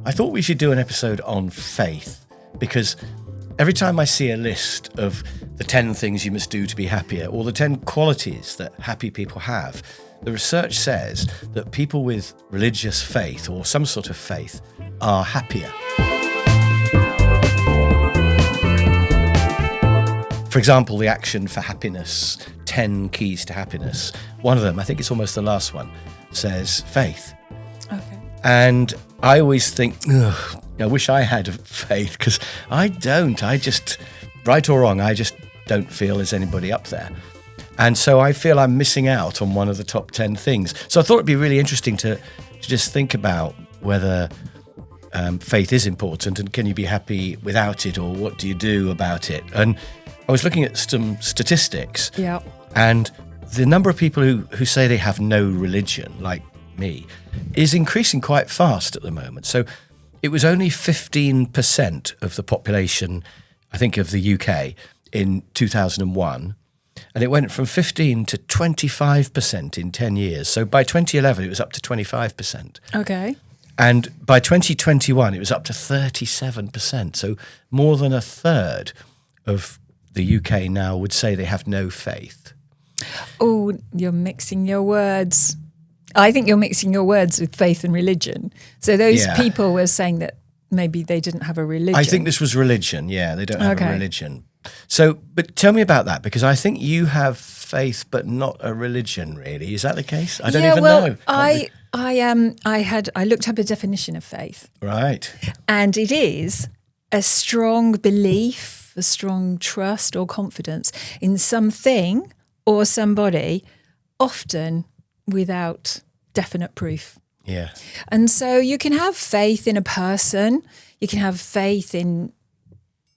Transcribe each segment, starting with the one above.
I thought we should do an episode on faith, because every time I see a list of the 10 things you must do to be happier, or the 10 qualities that happy people have, the research says that people with religious faith or some sort of faith are happier. For example, the Action for Happiness, 10 keys to happiness. One of them, I think it's almost the last one, says faith. Okay. And I always think, I wish I had faith, because I don't. I just, right or wrong, I just don't feel there's anybody up there. And so I feel I'm missing out on one of the top 10 things. So I thought it'd be really interesting to just think about whether faith is important, and can you be happy without it, or what do you do about it? And I was looking at some statistics, and the number of people who say they have no religion, like me, is increasing quite fast at the moment. So it was only 15% of the population, I think, of the UK in 2001, and it went from 15 to 25% in 10 years. So by 2011, it was up to 25%. Okay. And by 2021, it was up to 37%. So more than a third of the UK now would say they have no faith. Oh, you're mixing your words. I think you're mixing your words with faith and religion. So those people were saying that maybe they didn't have a religion. I think this was religion. Yeah, they don't have a religion. So, but tell me about that, because I think you have faith but not a religion, really. Is that the case? I don't even know. I looked up a definition of faith. Right. And it is a strong belief, a strong trust or confidence in something or somebody, often without definite proof. Yeah. And so you can have faith in a person, you can have faith in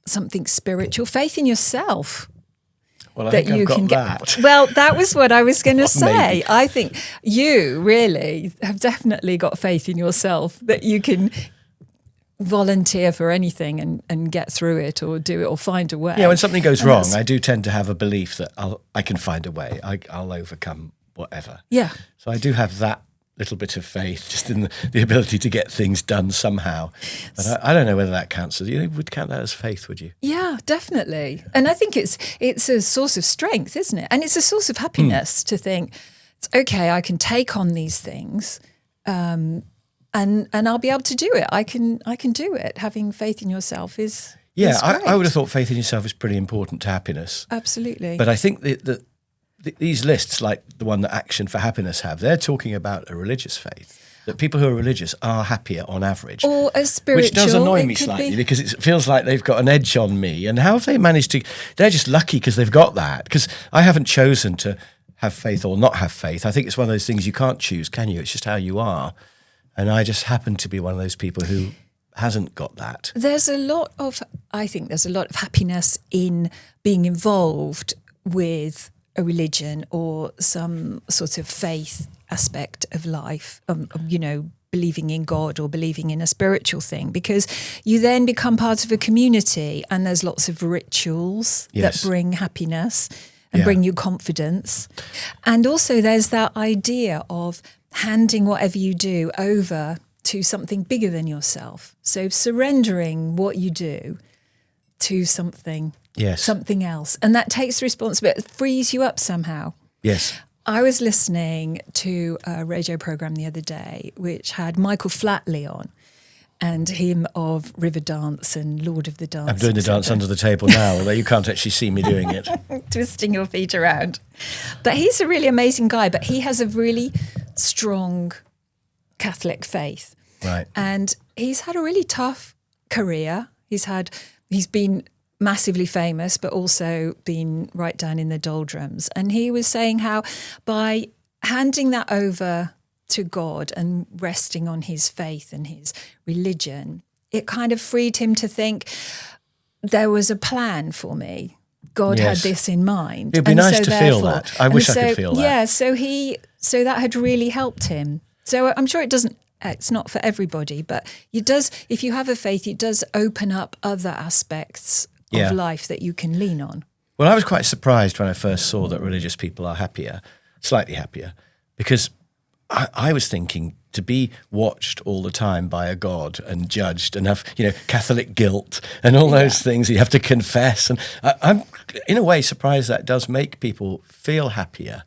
something spiritual, faith in yourself. Well, I think I've got that. Well, that was what I was going to say. Maybe. I think you really have definitely got faith in yourself that you can volunteer for anything and get through it, or do it, or find a way. Yeah, when something goes wrong, I do tend to have a belief that I can find a way. I'll overcome whatever. Yeah. So I do have that little bit of faith, just in the ability to get things done somehow. But I don't know whether that counts. You would count that as faith, would you? Yeah, definitely. And I think it's a source of strength, isn't it? And it's a source of happiness to think, it's okay, I can take on these things, and I'll be able to do it. I can do it. Having faith in yourself is great. I would have thought faith in yourself is pretty important to happiness. Absolutely. But I think these lists, like the one that Action for Happiness have, they're talking about a religious faith. That people who are religious are happier on average. Or a spiritual. Which does annoy me slightly, because it feels like they've got an edge on me. And how have they managed to... They're just lucky because they've got that. Because I haven't chosen to have faith or not have faith. I think it's one of those things you can't choose, can you? It's just how you are. And I just happen to be one of those people who hasn't got that. I think there's a lot of happiness in being involved with a religion or some sort of faith aspect of life, believing in God or believing in a spiritual thing, because you then become part of a community, and there's lots of rituals that bring happiness and bring you confidence. And also there's that idea of handing whatever you do over to something bigger than yourself. So surrendering what you do to something else. And that takes responsibility, it frees you up somehow. Yes. I was listening to a radio program the other day which had Michael Flatley on, and him of Riverdance and Lord of the Dance. I'm doing the dance under the table now, although you can't actually see me doing it. Twisting your feet around. But he's a really amazing guy, but he has a really strong Catholic faith. Right. And he's had a really tough career. He's been massively famous, but also been right down in the doldrums. And he was saying how by handing that over to God and resting on his faith and his religion, it kind of freed him to think, there was a plan for me. God had this in mind. It'd be nice to feel that. I wish I could feel that. Yeah, so that had really helped him. So I'm sure it's not for everybody, but it does, if you have a faith, it does open up other aspects of life that you can lean on. Well, I was quite surprised when I first saw that religious people are slightly happier, because I was thinking to be watched all the time by a God and judged and have, Catholic guilt and all those things you have to confess. And I'm in a way surprised that does make people feel happier.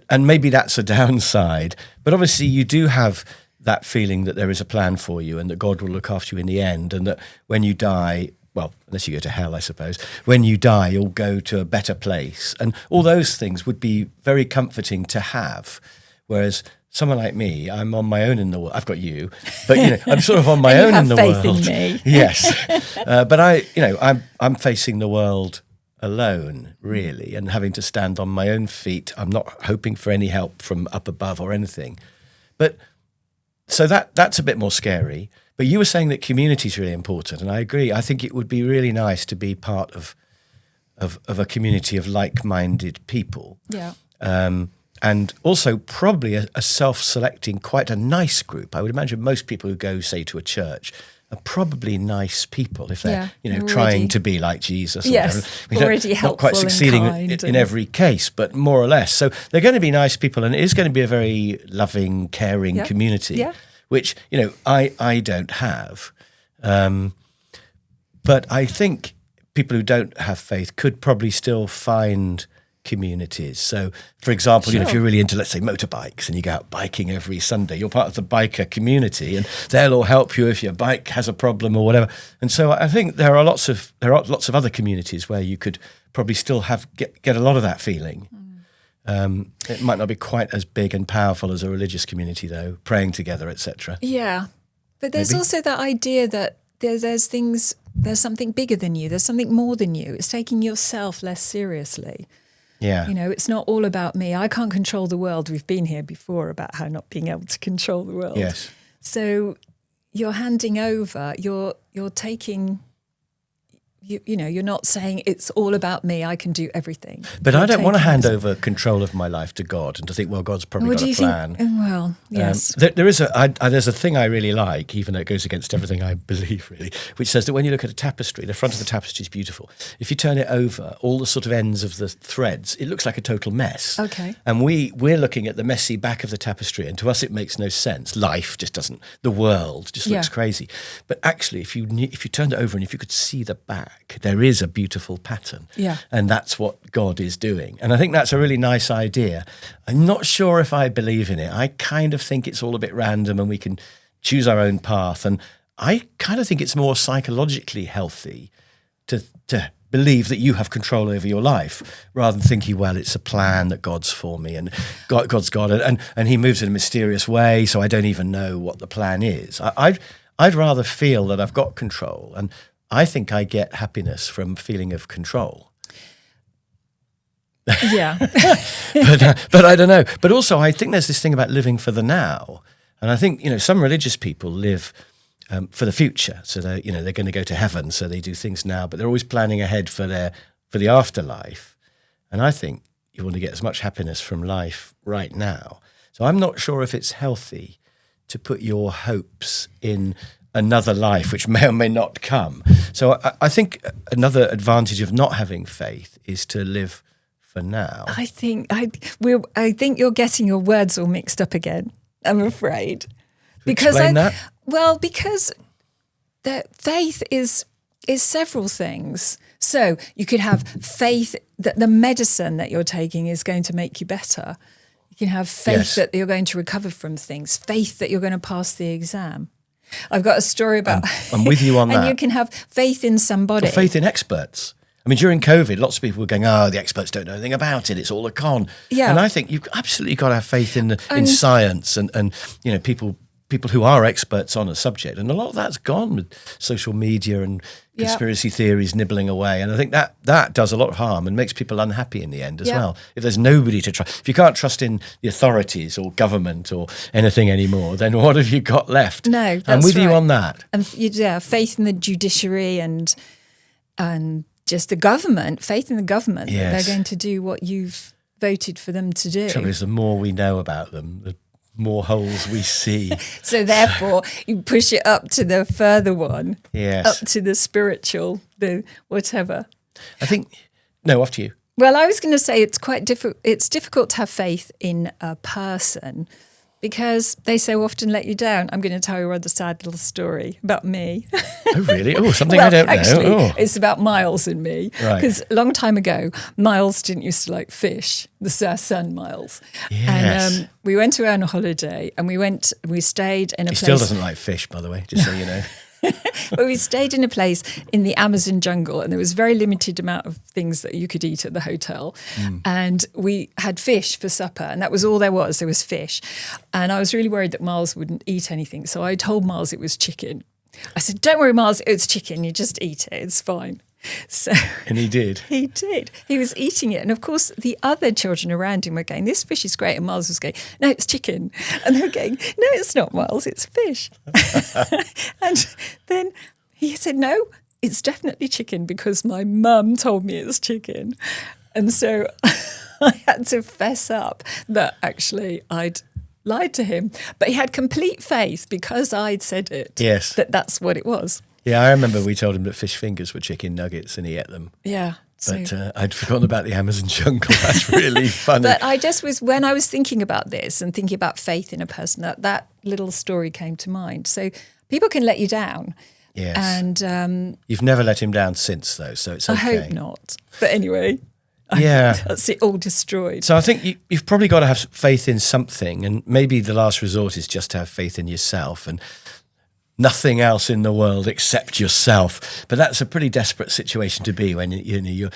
And maybe that's a downside. But obviously you do have that feeling that there is a plan for you and that God will look after you in the end, and that when you die, well, unless you go to hell, I suppose, when you die, you'll go to a better place. And all those things would be very comforting to have. Whereas someone like me, I'm on my own in the world. I've got you, but I'm sort of on my own in the world. You have faith in me. Yes, but I'm facing the world alone, really, and having to stand on my own feet. I'm not hoping for any help from up above or anything. But so that's a bit more scary. But you were saying that community is really important, and I agree. I think it would be really nice to be part of a community of like-minded people. Yeah. And also probably a self-selecting, quite a nice group. I would imagine most people who go, say, to a church are probably nice people if they're, trying to be like Jesus. Or yes, already helpful, not quite succeeding in every case, but more or less. So they're going to be nice people, and it is going to be a very loving, caring community, which, I don't have. But I think people who don't have faith could probably still find communities. So, for example, if you're really into, let's say, motorbikes and you go out biking every Sunday, you're part of the biker community, and they'll all help you if your bike has a problem or whatever. And so I think there are lots of other communities where you could probably still get a lot of that feeling. It might not be quite as big and powerful as a religious community, though, praying together, etc. Yeah, but there's also that idea that there's something bigger than you, there's something more than you. It's taking yourself less seriously. Yeah. It's not all about me. I can't control the world. We've been here before about how not being able to control the world. Yes. So you're handing over, you're taking, you're not saying it's all about me, I can do everything. But I don't want to hand over control of my life to God and to think, well, God's probably got a plan. Well, yes. There's a thing I really like, even though it goes against everything I believe, really, which says that when you look at a tapestry, the front of the tapestry is beautiful. If you turn it over, all the sort of ends of the threads, it looks like a total mess. Okay. And we're looking at the messy back of the tapestry, and to us it makes no sense. Life just doesn't. The world just looks crazy. But actually, if you turned it over and if you could see the back, there is a beautiful pattern. Yeah. And that's what God is doing. And I think that's a really nice idea. I'm not sure if I believe in it. I kind of think it's all a bit random and we can choose our own path. And I kind of think it's more psychologically healthy to believe that you have control over your life rather than thinking, well, it's a plan that God's for me and God's God and he moves in a mysterious way, so I don't even know what the plan is. I'd rather feel that I've got control, and I think I get happiness from feeling of control. Yeah. but I don't know. But also I think there's this thing about living for the now. And I think, some religious people live for the future. So they're going to go to heaven, so they do things now, but they're always planning ahead for the afterlife. And I think you want to get as much happiness from life right now. So I'm not sure if it's healthy to put your hopes in another life, which may or may not come. So I think another advantage of not having faith is to live for now. I think you're getting your words all mixed up again, I'm afraid. Explain that? Well, because the faith is several things. So you could have faith that the medicine that you're taking is going to make you better. You can have faith that you're going to recover from things, faith that you're going to pass the exam. I've got a story about... I'm with you on that. And you can have faith in somebody. Or faith in experts. I mean, during COVID, lots of people were going, the experts don't know anything about it. It's all a con. Yeah. And I think you've absolutely got to have faith in science and people who are experts on a subject. And a lot of that's gone with social media and conspiracy theories nibbling away. And I think that does a lot of harm and makes people unhappy in the end as well. If there's nobody to trust, if you can't trust in the authorities or government or anything anymore, then what have you got left? No, that's I'm with right. you on that. And faith in the judiciary and just the government, faith in the government, that they're going to do what you've voted for them to do. The trouble is, the more we know about them, the more holes we see. So therefore, you push it up to the further one, up to the spiritual, the whatever. I think, no, off to you. Well, I was going to say it's quite difficult. It's difficult to have faith in a person because they so often let you down. I'm going to tell you a rather sad little story about me. Oh, really? Oh, something I don't actually, know. Oh. It's about Miles and me. Right. Because a long time ago, Miles didn't used to like fish. This is our son, Miles. Yes. And we went away on a holiday, and we stayed in a place. He still doesn't like fish, by the way, just so you know. But we stayed in a place in the Amazon jungle, and there was very limited amount of things that you could eat at the hotel. And we had fish for supper, and that was all there was. There was fish. And I was really worried that Miles wouldn't eat anything. So I told Miles it was chicken. I said, don't worry, Miles, it's chicken. You just eat it. It's fine. So And he did. He did. He was eating it. And of course, the other children around him were going, this fish is great. And Miles was going, no, it's chicken. And they were going, no, it's not, Miles, it's fish. And then he said, no, it's definitely chicken because my mum told me it's chicken. And so I had to fess up that actually I'd lied to him. But he had complete faith because I'd said it. Yes. That's what it was. Yeah, I remember we told him that fish fingers were chicken nuggets and he ate them. Yeah. But I'd forgotten about the Amazon jungle. That's really funny. But I just was, when I was thinking about this and thinking about faith in a person, that little story came to mind. So people can let you down. Yes. And you've never let him down since, though, so it's okay. I hope not. But anyway, yeah, that's it all destroyed. So I think you've probably got to have faith in something, and maybe the last resort is just to have faith in yourself and nothing else in the world except yourself. But that's a pretty desperate situation to be when your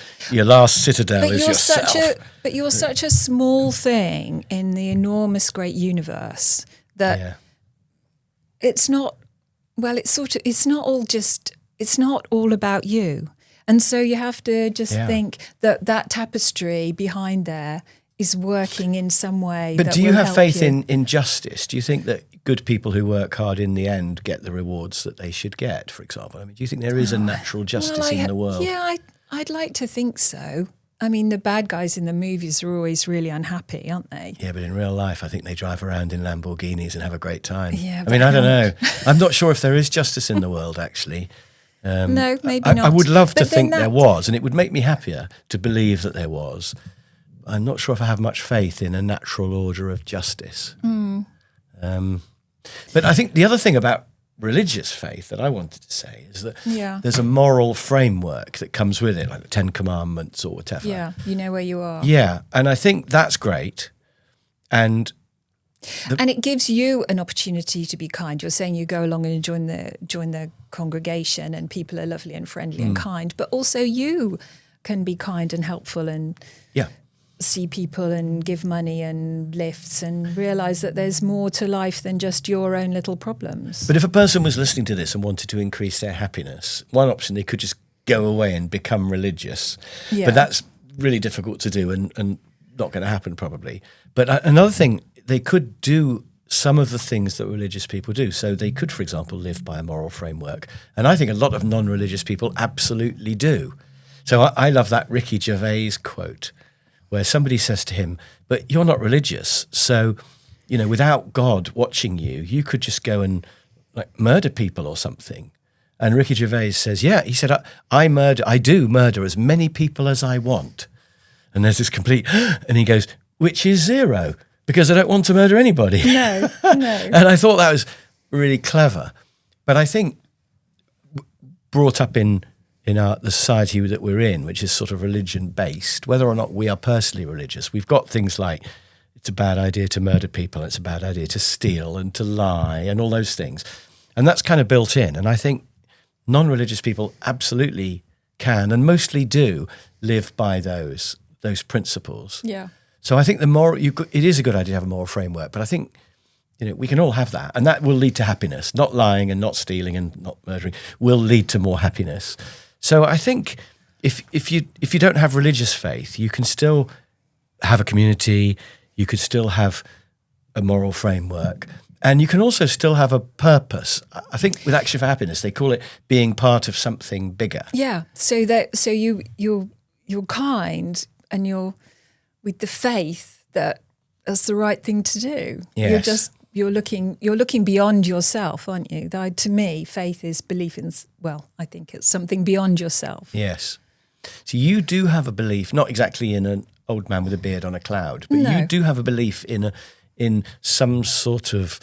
last citadel is yourself. But you're such a small thing in the enormous great universe that it's not. Well, it's not all about you. And so you have to just think that tapestry behind there is working in some way. But do you have faith in justice? Do you think that good people who work hard in the end get the rewards that they should get, for example? I mean, do you think there is a natural justice in the world? Yeah, I'd like to think so. I mean, the bad guys in the movies are always really unhappy, aren't they? Yeah, but in real life, I think they drive around in Lamborghinis and have a great time. Yeah, I mean, I don't know. I'm not sure if there is justice in the world, actually. No, maybe not. I would love to think there was, and it would make me happier to believe that there was. I'm not sure if I have much faith in a natural order of justice. But I think the other thing about religious faith that I wanted to say is that there's a moral framework that comes with it, like the 10 Commandments or whatever. Yeah, you know where you are. Yeah, and I think that's great. And it gives you an opportunity to be kind. You're saying you go along and join the congregation and people are lovely and friendly and kind, but also you can be kind and helpful and see people and give money and lifts and realise that there's more to life than just your own little problems. But if a person was listening to this and wanted to increase their happiness, one option, they could just go away and become religious. Yeah. But that's really difficult to do and not going to happen probably. But another thing, they could do some of the things that religious people do. So they could, for example, live by a moral framework. And I think a lot of non-religious people absolutely do. So I love that Ricky Gervais quote where somebody says to him, but you're not religious. So, without God watching you, you could just go and murder people or something. And Ricky Gervais says, he said, I do murder as many people as I want. And there's this complete, and he goes, which is zero, because I don't want to murder anybody. No. And I thought that was really clever. But I think brought up in the society that we're in, which is sort of religion-based, whether or not we are personally religious, we've got things like it's a bad idea to murder people, it's a bad idea to steal and to lie and all those things. And that's kind of built in. And I think non-religious people absolutely can and mostly do live by those principles. Yeah. So I think it is a good idea to have a moral framework, but I think we can all have that, and that will lead to happiness. Not lying and not stealing and not murdering will lead to more happiness. So I think if you don't have religious faith, you can still have a community, you could still have a moral framework, and you can also still have a purpose. I think with Action for Happiness, they call it being part of something bigger. Yeah. So you're kind and you're with the faith that that's the right thing to do. Yes. You're looking beyond yourself, aren't you? To me, faith is belief in, I think it's something beyond yourself. Yes. So you do have a belief, not exactly in an old man with a beard on a cloud, but you do have a belief in in some sort of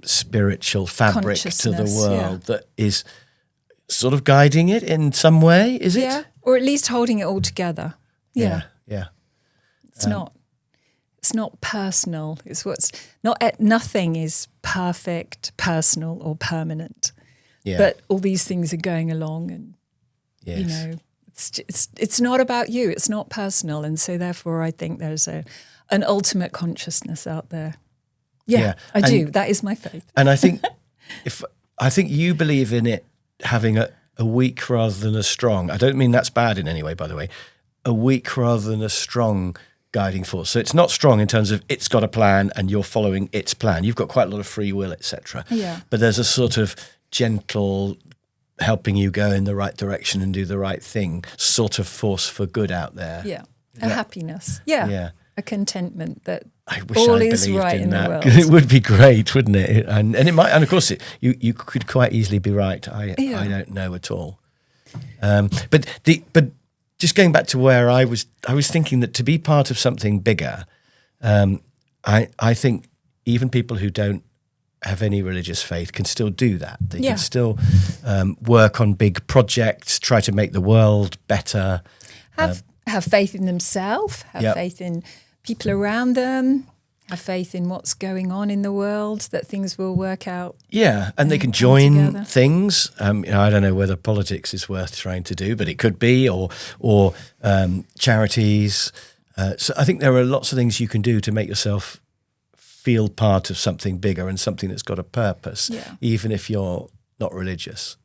spiritual fabric to the world that is sort of guiding it in some way, is it? Yeah, or at least holding it all together. Yeah. It's not personal. It's nothing is perfect, personal, or permanent. Yeah. But all these things are going along, and you know, it's not about you. It's not personal, and so therefore, I think there's an ultimate consciousness out there. Yeah, I do. That is my faith. And I think I think you believe in it having a weak rather than a strong. I don't mean that's bad in any way, by the way. A weak rather than a strong guiding force. So it's not strong in terms of it's got a plan and you're following its plan. You've got quite a lot of free will, etc. Yeah. But there's a sort of gentle helping you go in the right direction and do the right thing sort of force for good out there. Yeah. A happiness. Yeah. A contentment that I wish all I is believed right in the that. world. It would be great, wouldn't it? And it might, and of course you could quite easily be right. I don't know at all. But just going back to where I was thinking that to be part of something bigger, I think even people who don't have any religious faith can still do that. They can still work on big projects, try to make the world better. Have faith in themselves, have faith in people around them, have faith in what's going on in the world, that things will work out. Yeah, and they can join things. I don't know whether politics is worth trying to do, but it could be, or charities. So I think there are lots of things you can do to make yourself feel part of something bigger and something that's got a purpose, even if you're not religious.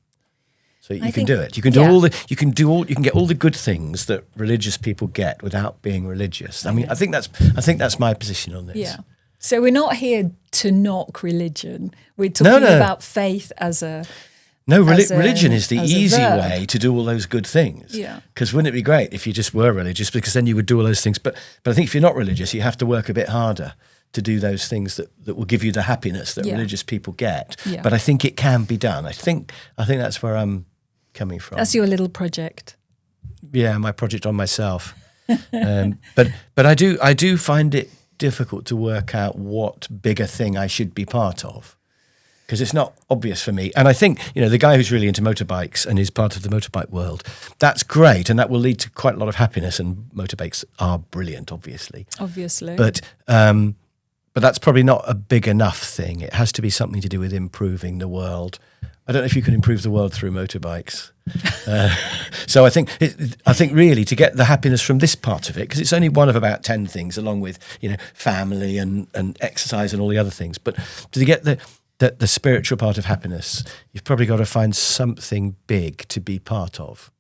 So you can do it. You can do you can get all the good things that religious people get without being religious. I mean, I think that's my position on this. Yeah. So we're not here to knock religion. We're talking about faith as a religion is the easy way to do all those good things. Yeah. Because wouldn't it be great if you just were religious? Because then you would do all those things. But I think if you're not religious, you have to work a bit harder to do those things that will give you the happiness that religious people get. Yeah. But I think it can be done. I think that's where I'm coming from. That's your little project. Yeah, my project on myself. But I do find it difficult to work out what bigger thing I should be part of, because it's not obvious for me. And I think, the guy who's really into motorbikes and is part of the motorbike world, that's great, and that will lead to quite a lot of happiness, and motorbikes are brilliant, obviously. But that's probably not a big enough thing. It has to be something to do with improving the world. I don't know if you can improve the world through motorbikes. So I think really to get the happiness from this part of it, because it's only one of about 10 things, along with family and exercise and all the other things. But to get the spiritual part of happiness, you've probably got to find something big to be part of,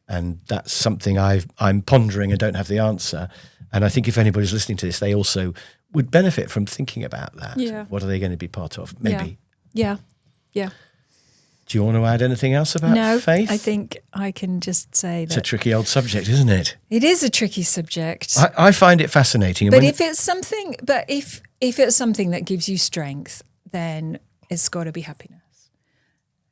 and that's something I'm pondering and don't have the answer. And I think if anybody's listening to this, they also would benefit from thinking about that. Yeah. What are they going to be part of? Maybe. Yeah. Do you want to add anything else about faith? No, I think I can just say that it's a tricky old subject, isn't it? It is a tricky subject. I find it fascinating. But if it's something that gives you strength, then it's got to be happiness.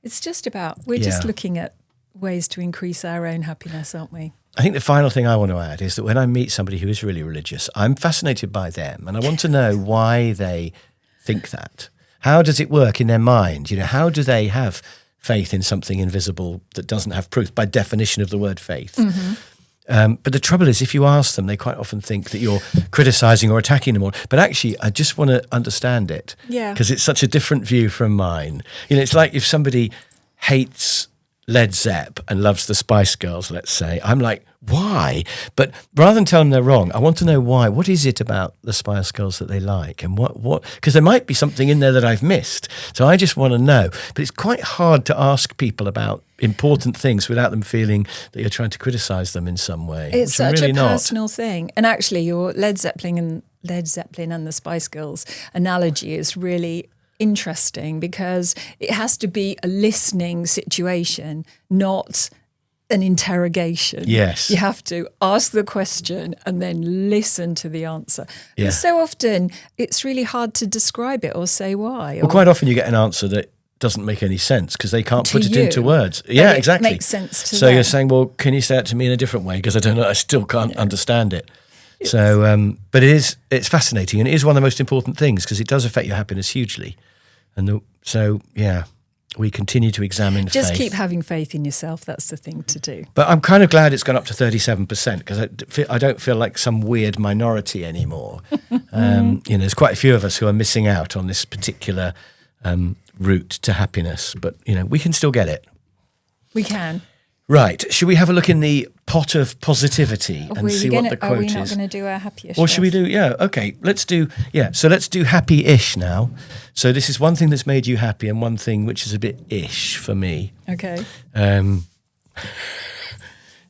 It's just about, we're just looking at ways to increase our own happiness, aren't we? I think the final thing I want to add is that when I meet somebody who is really religious, I'm fascinated by them, and I want to know why they think that. How does it work in their mind? How do they have faith in something invisible that doesn't have proof by definition of the word faith? Mm-hmm. But the trouble is, if you ask them, they quite often think that you're criticising or attacking them. But actually, I just want to understand it, because it's such a different view from mine. It's like if somebody hates Led Zepp and loves the Spice Girls, let's say, I'm like, why? But rather than tell them they're wrong, I want to know why. What is it about the Spice Girls that they like? And what? Because there might be something in there that I've missed. So I just want to know. But it's quite hard to ask people about important things without them feeling that you're trying to criticise them in some way. It's such really a personal thing. And actually, your Led Zeppelin and the Spice Girls analogy is really interesting, because it has to be a listening situation, not an interrogation. Yes. You have to ask the question and then listen to the answer. Yeah. And so often it's really hard to describe it or say why. Well, quite often you get an answer that doesn't make any sense because they can't put it into words. Yeah, exactly. It makes sense to So them. you're saying, well, can you say it to me in a different way? Because I still can't understand it. Yes. So, but it's fascinating, and it is one of the most important things because it does affect your happiness hugely. And we continue to examine Just faith. keep having faith in yourself. That's the thing to do. But I'm kind of glad it's gone up to 37% because I don't feel like some weird minority anymore. There's quite a few of us who are missing out on this particular route to happiness, but we can still get it. We can. Right. Should we have a look in the pot of positivity and see what the quote is? Are we not going to do our happyish? Or should we do, okay, let's do happy-ish now. So this is one thing that's made you happy and one thing which is a bit ish for me. Okay. Do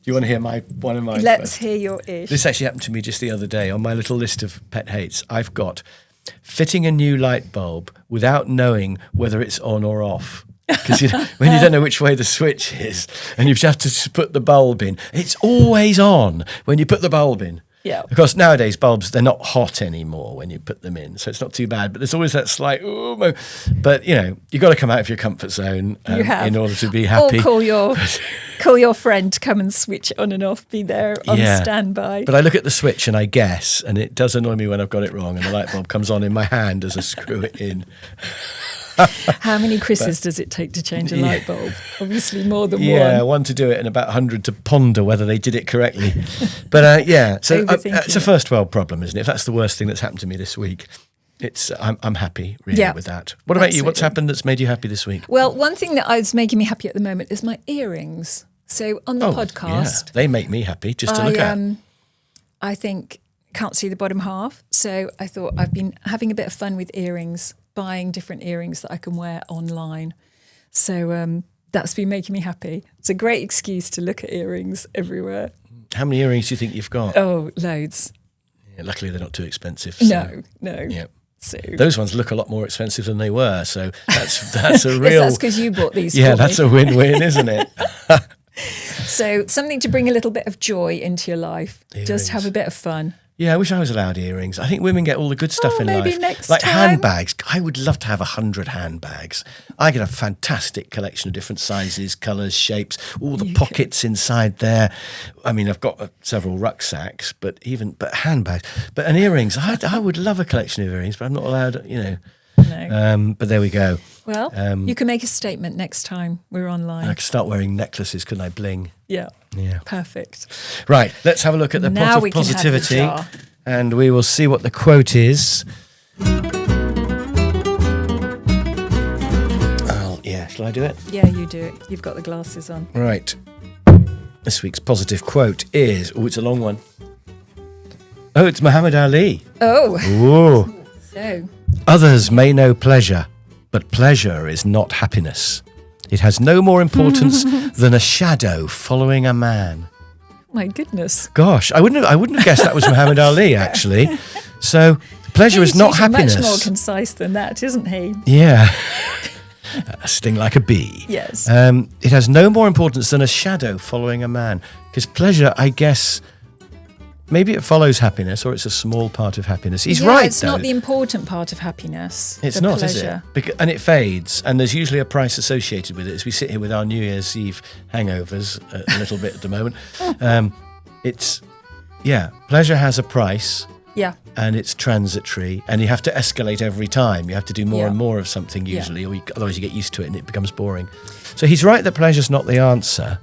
you want to hear one of my Let's hear your ish. This actually happened to me just the other day. On my little list of pet hates, I've got fitting a new light bulb without knowing whether it's on or off. Because when you don't know which way the switch is and you have to put the bulb in, it's always on when you put the bulb in. Yeah. Of course, nowadays bulbs, they're not hot anymore when you put them in, so it's not too bad. But there's always that slight, but you've got to come out of your comfort zone in order to be happy. Or call your friend to come and switch it on and off. Be there on standby. But I look at the switch and I guess, and it does annoy me when I've got it wrong, and the light bulb comes on in my hand as I screw it in. How many Chris's does it take to change a light bulb? Obviously more than one. Yeah, one to do it and about 100 to ponder whether they did it correctly. But so it's a first world problem, isn't it? If that's the worst thing that's happened to me this week, I'm happy really with that. What about you? What's happened that's made you happy this week? Well, one thing that is making me happy at the moment is my earrings. So on the podcast, they make me happy just to look at. I think can't see the bottom half, so I thought I've been having a bit of fun with earrings. Buying different earrings that I can wear online. So that's been making me happy. It's a great excuse to look at earrings everywhere. How many earrings do you think you've got? Oh, loads. Yeah, luckily they're not too expensive. So. No. Yeah. So. Those ones look a lot more expensive than they were. So that's a real... That's because you bought these Yeah, that's a win-win, isn't it? So something to bring a little bit of joy into your life. Earrings. Just have a bit of fun. Yeah, I wish I was allowed earrings. I think women get all the good stuff in maybe life. next like time. handbags. I would love to have 100 handbags. I get a fantastic collection of different sizes, colours, shapes, all the pockets inside there. I mean, I've got several rucksacks, but handbags. But earrings, I would love a collection of earrings, but I'm not allowed, No. But there we go. Well, you can make a statement next time we're online. I could start wearing necklaces, couldn't I? Bling. Yeah. Yeah. Perfect. Right, let's have a look at the pot of positivity and we will see what the quote is. Shall I do it? Yeah, you do it. You've got the glasses on. Right. This week's positive quote is, it's a long one. Oh, it's Muhammad Ali. Oh. Ooh. So. Others may know pleasure, but pleasure is not happiness. It has no more importance than a shadow following a man. My goodness. Gosh, I wouldn't have guessed that was Muhammad Ali, actually. So, pleasure is not happiness. He's much more concise than that, isn't he? Yeah. A sting like a bee. Yes. It has no more importance than a shadow following a man. Because pleasure, I guess, maybe it follows happiness or it's a small part of happiness. He's right, it's not the important part of happiness. It's not, pleasure. Is it? And it fades, and there's usually a price associated with it. As we sit here with our New Year's Eve hangovers a little bit at the moment, pleasure has a price. Yeah. And it's transitory, and you have to escalate every time. You have to do more and more of something usually, or otherwise you get used to it and it becomes boring. So he's right that pleasure's not the answer.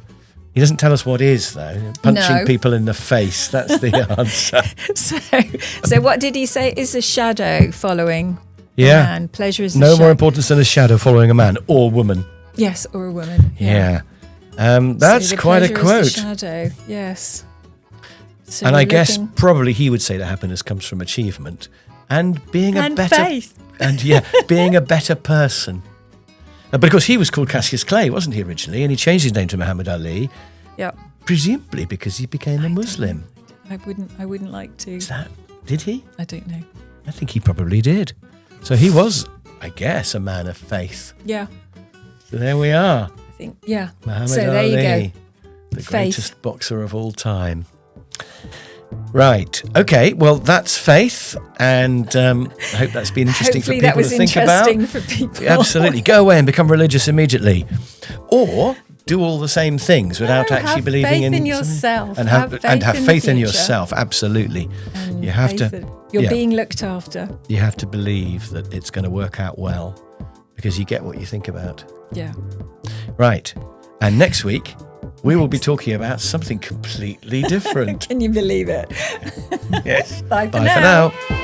He doesn't tell us what is, though. Punching people in the face, that's the answer. So what did he say? Is a shadow following a man? Pleasure is no more importance than a shadow following a man or woman. Yes, or a woman. Yeah. That's quite a quote. Is the shadow, yes. So and I guess probably he would say that happiness comes from achievement and being faith. And being a better person. But of course he was called Cassius Clay, wasn't he, originally? And he changed his name to Muhammad Ali. Yeah. Presumably because he became a Muslim. I wouldn't like to. Did he? I don't know. I think he probably did. So he was, I guess, a man of faith. Yeah. So there we are. I think, yeah. Muhammad Ali, there you go. The faith. Greatest boxer of all time. Right. Okay. Well, that's faith, and I hope that's been interesting for people to think about. Hopefully that was interesting for people. Absolutely. Go away and become religious immediately. Or do all the same things without actually have believing faith in something. yourself. And have the faith in future. yourself. Absolutely. And You have faith to. that you're yeah. being looked after. You have to believe that it's going to work out well, because you get what you think about. Yeah. Right. And next week, we will be talking about something completely different. Can you believe it? Yes. Bye for Bye now. for now.